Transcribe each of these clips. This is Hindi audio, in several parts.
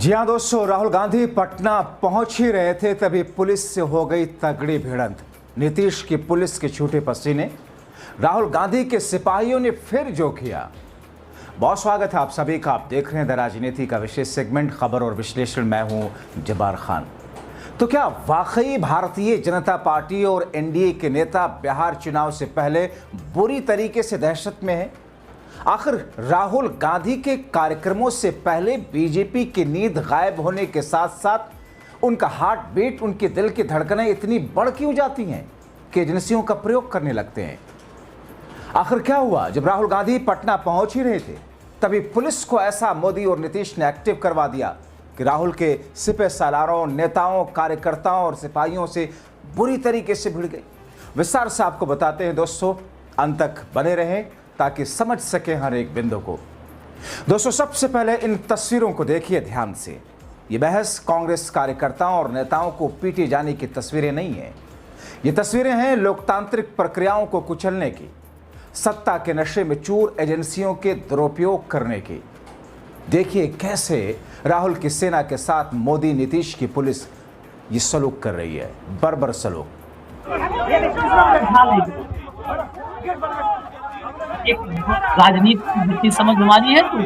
जी हाँ दोस्तों, राहुल गांधी पटना पहुंच ही रहे थे तभी पुलिस से हो गई तगड़ी भिड़ंत। नीतीश की पुलिस के छूटे पसीने, राहुल गांधी के सिपाहियों ने फिर जो किया। बहुत स्वागत है आप सभी का। आप देख रहे हैं द राजनीति का विशेष सेगमेंट खबर और विश्लेषण। मैं हूं जब्बार खान। तो क्या वाकई भारतीय जनता पार्टी और एनडीए के नेता बिहार चुनाव से पहले बुरी तरीके से दहशत में हैं? आखिर राहुल गांधी के कार्यक्रमों से पहले बीजेपी की नींद गायब होने के साथ साथ उनका हार्ट बीट, उनके दिल की धड़कनें इतनी बढ़ क्यों जाती हैं कि एजेंसियों का प्रयोग करने लगते हैं? आखिर क्या हुआ जब राहुल गांधी पटना पहुंच ही रहे थे तभी पुलिस को ऐसा मोदी और नीतीश ने एक्टिव करवा दिया कि राहुल के सिपह सालारों, नेताओं, कार्यकर्ताओं और सिपाहियों से बुरी तरीके से भिड़ गई। विस्तार से आपको बताते हैं दोस्तों, अंत तक बने रहें ताकि समझ सके हर एक बिंदु को। दोस्तों, सबसे पहले इन तस्वीरों को देखिए ध्यान से। ये बहस कांग्रेस कार्यकर्ताओं और नेताओं को पीटे जाने की तस्वीरें नहीं है। ये तस्वीरें हैं लोकतांत्रिक प्रक्रियाओं को कुचलने की, सत्ता के नशे में चूर एजेंसियों के दुरुपयोग करने की। देखिए कैसे राहुल की सेना के साथ मोदी नीतीश की पुलिस ये सलूक कर रही है, बर्बर सलूक। एक राजनीति की समझ हमारी है तो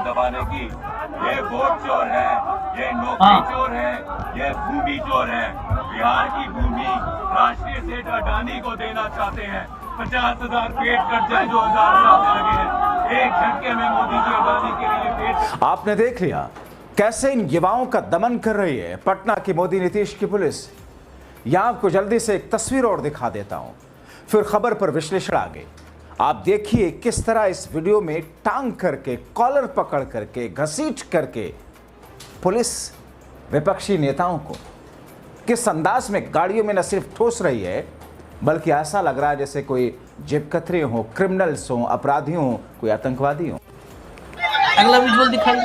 दबाने की ये वोट चोर है, ये नौकरी चोर है, ये भूमि चोर है। बिहार की भूमि राष्ट्रीय सेठ अडानी को देना चाहते हैं। 50,000 पेट कट जाए, 2,000 लगे हैं। एक झटके में मोदी जी अडानी के लिए पेट। आपने देख लिया कैसे इन युवाओं का दमन कर रही है पटना की मोदी नीतीश की पुलिस। यहां आपको जल्दी से एक तस्वीर और दिखा देता हूं, फिर खबर पर विश्लेषण आगे। आप देखिए किस तरह इस वीडियो में टांग करके, कॉलर पकड़ करके, घसीट करके पुलिस विपक्षी नेताओं को किस अंदाज में गाड़ियों में न सिर्फ ठोस रही है बल्कि ऐसा लग रहा है जैसे कोई जेबकतरे हो, क्रिमिनल्स हो, अपराधी हो, कोई आतंकवादी हो। अगला विजुअल दिखाइए।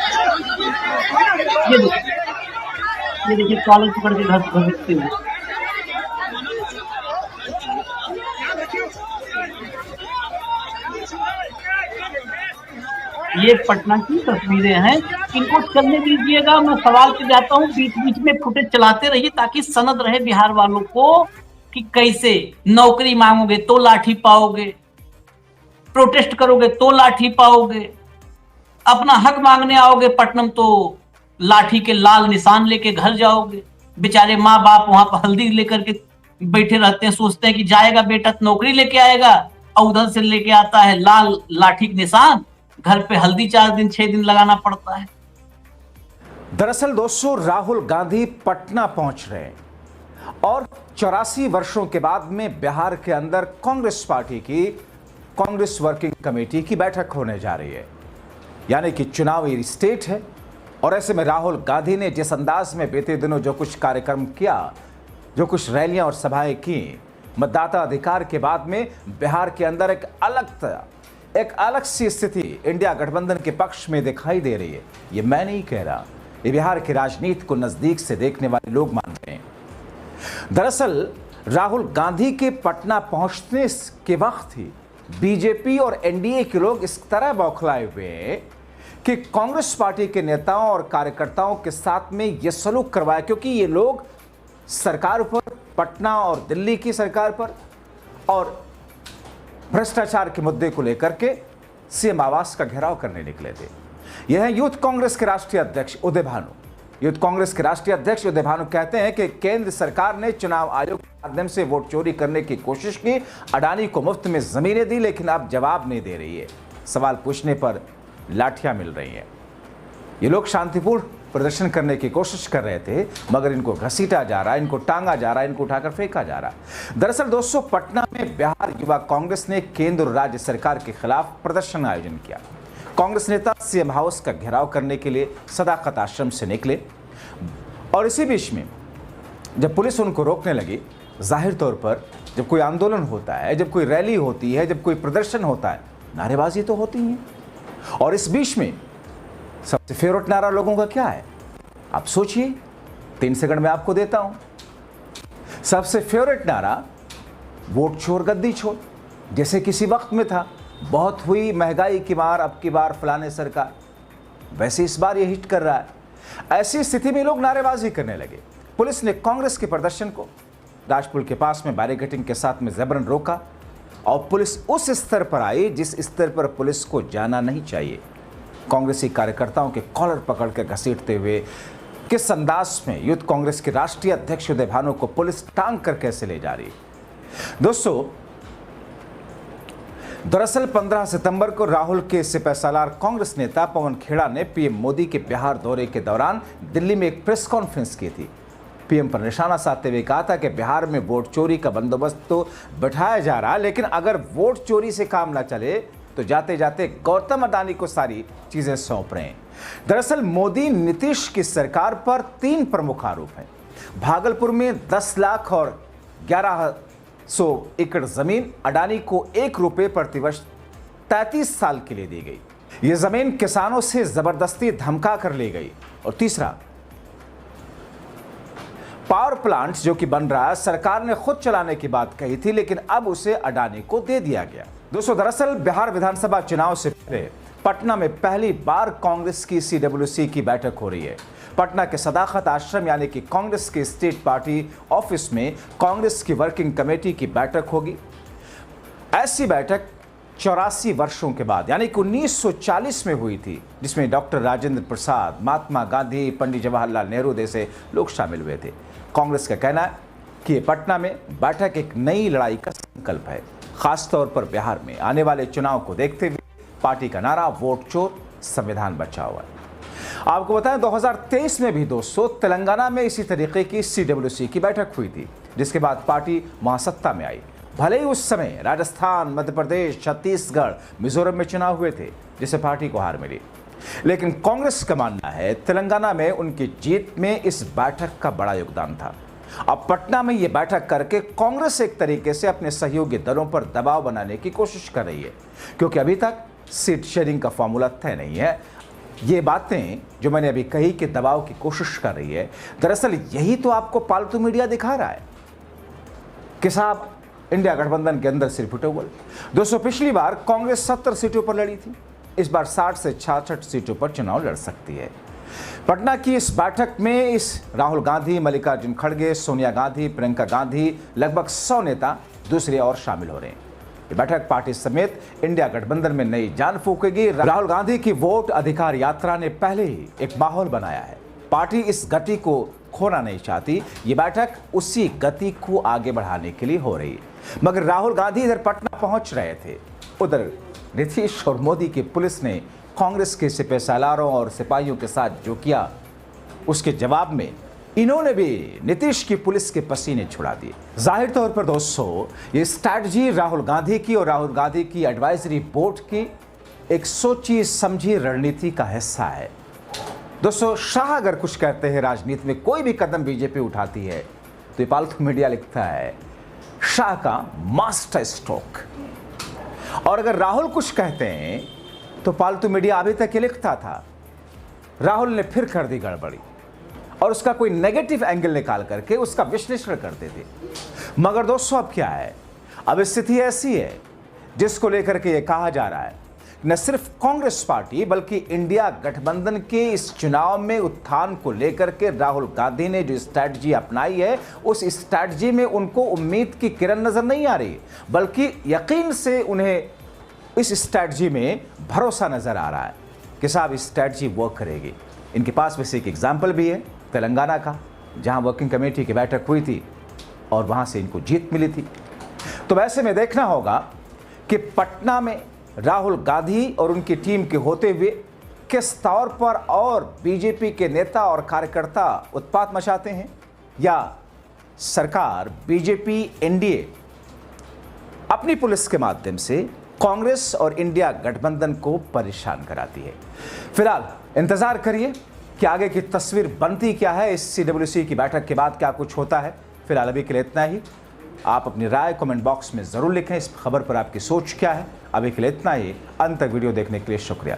ये देखिए कॉलर पकड़ के घसीटते हुए। ये पटना की तस्वीरें हैं, इनको चलने दीजिएगा। मैं सवाल पे जाता हूँ, बीच बीच में फुटेज चलाते रहिए ताकि सनद रहे बिहार वालों को कि कैसे नौकरी मांगोगे तो लाठी पाओगे, प्रोटेस्ट करोगे तो लाठी पाओगे, अपना हक मांगने आओगे पटनम तो लाठी के लाल निशान लेके घर जाओगे। बेचारे माँ बाप वहां पर हल्दी लेकर के बैठे रहते हैं, सोचते हैं कि जाएगा बेटा तो नौकरी लेके आएगा, और उधर से लेके आता है लाल लाठी के निशान। घर पे हल्दी 4 दिन 6 दिन लगाना पड़ता है। दरअसल दोस्तों, राहुल गांधी पटना पहुंच रहे हैं और 84 वर्षों के बाद में बिहार के अंदर कांग्रेस पार्टी की कांग्रेस वर्किंग कमेटी की बैठक होने जा रही है, यानी कि चुनावी स्टेट है। और ऐसे में राहुल गांधी ने जिस अंदाज में बीते दिनों जो कुछ कार्यक्रम किया, जो कुछ रैलियां और सभाएं की, मतदाता अधिकार के बाद में बिहार के अंदर एक अलग सी स्थिति इंडिया गठबंधन के पक्ष में दिखाई दे रही है। ये मैं नहीं कह रहा, ये बिहार की राजनीति को नजदीक से देखने वाले लोग मान रहे हैं। दरअसल राहुल गांधी के पटना पहुंचने के वक्त ही बीजेपी और एनडीए के लोग इस तरह बौखलाए हुए हैं कि कांग्रेस पार्टी के नेताओं और कार्यकर्ताओं के साथ में यह सलूक करवाया, क्योंकि ये लोग सरकार पर, पटना और दिल्ली की सरकार पर और भ्रष्टाचार के मुद्दे को लेकर के सीएम आवास का घेराव करने निकले थे। यह है यूथ कांग्रेस के राष्ट्रीय अध्यक्ष उदय भानु। यूथ कांग्रेस के राष्ट्रीय अध्यक्ष उदय भानु कहते हैं कि केंद्र सरकार ने चुनाव आयोग के माध्यम से वोट चोरी करने की कोशिश की, अडानी को मुफ्त में जमीनें दी, लेकिन अब जवाब नहीं दे रही है। सवाल पूछने पर लाठियां मिल रही हैं। ये लोग शांतिपूर्ण प्रदर्शन करने की कोशिश कर रहे थे, मगर इनको घसीटा जा रहा है, इनको टांगा जा रहा है, इनको उठाकर फेंका जा रहा है। दरअसल दोस्तों, पटना में बिहार युवा कांग्रेस ने केंद्र और राज्य सरकार के खिलाफ प्रदर्शन आयोजन किया। कांग्रेस नेता सीएम हाउस का घेराव करने के लिए सदाकत आश्रम से निकले और इसी बीच में जब पुलिस उनको रोकने लगी, जाहिर तौर पर जब कोई आंदोलन होता है, जब कोई रैली होती है, जब कोई प्रदर्शन होता है, नारेबाजी तो होती ही है। और इस बीच में सबसे फेवरेट नारा लोगों का क्या है, आप सोचिए। 3 सेकंड में आपको देता हूं। सबसे फेवरेट नारा वोट चोर गद्दी छोड़, जैसे किसी वक्त में था। बहुत हुई महंगाई की मार, अब की बार फलाने सरकार, वैसे इस बार ये हिट कर रहा है। ऐसी स्थिति में लोग नारेबाजी करने लगे। पुलिस ने कांग्रेस के प्रदर्शन को राजपुल के पास में बैरिकेडिंग के साथ में जबरन रोका और पुलिस उस स्तर पर आई जिस स्तर पर पुलिस को जाना नहीं चाहिए। कांग्रेसी कार्यकर्ताओं के कॉलर पकड़कर घसीटते हुए किस अंदाज में यूथ कांग्रेस के राष्ट्रीय अध्यक्ष उदय भानु को पुलिस टांग कर कैसे ले जा रही। दोस्तों, दरअसल 15 सितंबर को राहुल के सिपहसालार कांग्रेस नेता पवन खेड़ा ने पीएम मोदी के बिहार दौरे के दौरान दिल्ली में एक प्रेस कॉन्फ्रेंस की थी। पीएम पर निशाना साधते हुए कहा था कि बिहार में वोट चोरी का बंदोबस्त तो बैठाया जा रहा है, लेकिन अगर वोट चोरी से काम ना चले तो जाते जाते गौतम अडानी को सारी चीजें सौंप रहे हैं। दरअसल मोदी नीतीश की सरकार पर 3 प्रमुख आरोप हैं। भागलपुर में 10 लाख और 1100 एकड़ जमीन अडानी को 1 रुपए प्रति वर्ष 33 साल के लिए दी गई। यह जमीन किसानों से जबरदस्ती धमका कर ली गई। और तीसरा, पावर प्लांट जो कि बन रहा है, सरकार ने खुद चलाने की बात कही थी, लेकिन अब उसे अडानी को दे दिया गया। दोस्तों, दरअसल बिहार विधानसभा चुनाव से पहले पटना में पहली बार कांग्रेस की CWC की बैठक हो रही है। पटना के सदाकत आश्रम यानी कि कांग्रेस के स्टेट पार्टी ऑफिस में कांग्रेस की वर्किंग कमेटी की बैठक होगी। ऐसी बैठक 84 वर्षों के बाद यानी कि 1940 में हुई थी, जिसमें डॉक्टर राजेंद्र प्रसाद, महात्मा गांधी, पंडित जवाहरलाल नेहरू जैसे लोग शामिल हुए थे। कांग्रेस का कहना है कि पटना में बैठक एक नई लड़ाई का संकल्प है। खासतौर पर बिहार में आने वाले चुनाव को देखते हुए पार्टी का नारा वोट चोर संविधान बचाओ है। आपको बताएं, 2023 में भी दोस्तों तेलंगाना में इसी तरीके की CWC की बैठक हुई थी, जिसके बाद पार्टी महासत्ता में आई। भले ही उस समय राजस्थान, मध्य प्रदेश, छत्तीसगढ़, मिजोरम में चुनाव हुए थे, जिससे पार्टी को हार मिली, लेकिन कांग्रेस का मानना है तेलंगाना में उनकी जीत में इस बैठक का बड़ा योगदान था। अब पटना में यह बैठक करके कांग्रेस एक तरीके से अपने सहयोगी दलों पर दबाव बनाने की कोशिश कर रही है, क्योंकि अभी तक सीट शेयरिंग का फॉर्मूला तय नहीं है। ये बातें जो मैंने अभी कही कि दबाव की कोशिश कर रही है, दरअसल यही तो आपको पालतू मीडिया दिखा रहा है कि साहब इंडिया गठबंधन के अंदर सिर्फ फुटबॉल। दोस्तों, पिछली बार कांग्रेस 70 सीटों पर लड़ी थी, इस बार 60 से 66 सीटों पर चुनाव लड़ सकती है। पटना की इस बैठक में इस राहुल गांधी, मल्लिकार्जुन खड़गे, सोनिया गांधी, प्रियंका गांधी, लगभग 100 नेता दूसरे और शामिल हो रहे हैं। ये बैठक पार्टी समेत इंडिया गठबंधन में नई जान फूकेगी। राहुल गांधी की वोट अधिकार यात्रा ने पहले ही एक माहौल बनाया है। पार्टी इस गति को खोना नहीं चाहती। ये बैठक उसी गति को आगे बढ़ाने के लिए हो रही है। मगर राहुल गांधी इधर पटना पहुंच रहे थे, उधर नीतीश और मोदी की पुलिस ने कांग्रेस के सिपहसालारों और सिपाहियों के साथ जो किया, उसके जवाब में इन्होंने भी नीतीश की पुलिस के पसीने छुड़ा दिए। जाहिर तौर पर दोस्तों, ये स्ट्रैटेजी राहुल गांधी की और राहुल गांधी की एडवाइजरी बोर्ड की एक सोची समझी रणनीति का हिस्सा है। दोस्तों, शाह अगर कुछ कहते हैं राजनीति में कोई भी कदम बीजेपी उठाती है तो ये पालतू मीडिया लिखता है शाह का मास्टर स्ट्रोक, और अगर राहुल कुछ कहते हैं तो पालतू मीडिया अभी तक ये लिखता था राहुल ने फिर कर दी गड़बड़ी, और उसका कोई नेगेटिव एंगल निकाल करके उसका विश्लेषण करते थे। मगर दोस्तों, अब क्या है, अब स्थिति ऐसी है जिसको लेकर के ये कहा जा रहा है न सिर्फ कांग्रेस पार्टी बल्कि इंडिया गठबंधन के इस चुनाव में उत्थान को लेकर के राहुल गांधी ने जो स्ट्रैटेजी अपनाई है, उस स्ट्रैटेजी में उनको उम्मीद की किरण नजर नहीं आ रही, बल्कि यकीन से उन्हें इस स्ट्रैटेजी में भरोसा नजर आ रहा है कि साहब इस स्ट्रैटेजी वर्क करेगी। इनके पास वैसे एक एग्जाम्पल भी है तेलंगाना का, जहां वर्किंग कमेटी की बैठक हुई थी और वहां से इनको जीत मिली थी। तो वैसे में देखना होगा कि पटना में राहुल गांधी और उनकी टीम के होते हुए किस तौर पर और बीजेपी के नेता और कार्यकर्ता उत्पात मचाते हैं, या सरकार बीजेपी एनडीए अपनी पुलिस के माध्यम से कांग्रेस और इंडिया गठबंधन को परेशान कराती है। फिलहाल इंतजार करिए कि आगे की तस्वीर बनती क्या है, इस CWC की बैठक के बाद क्या कुछ होता है। फिलहाल अभी के लिए इतना ही। आप अपनी राय कमेंट बॉक्स में जरूर लिखें। इस खबर पर आपकी सोच क्या है। अभी के लिए इतना ही। अंत तक वीडियो देखने के लिए शुक्रिया।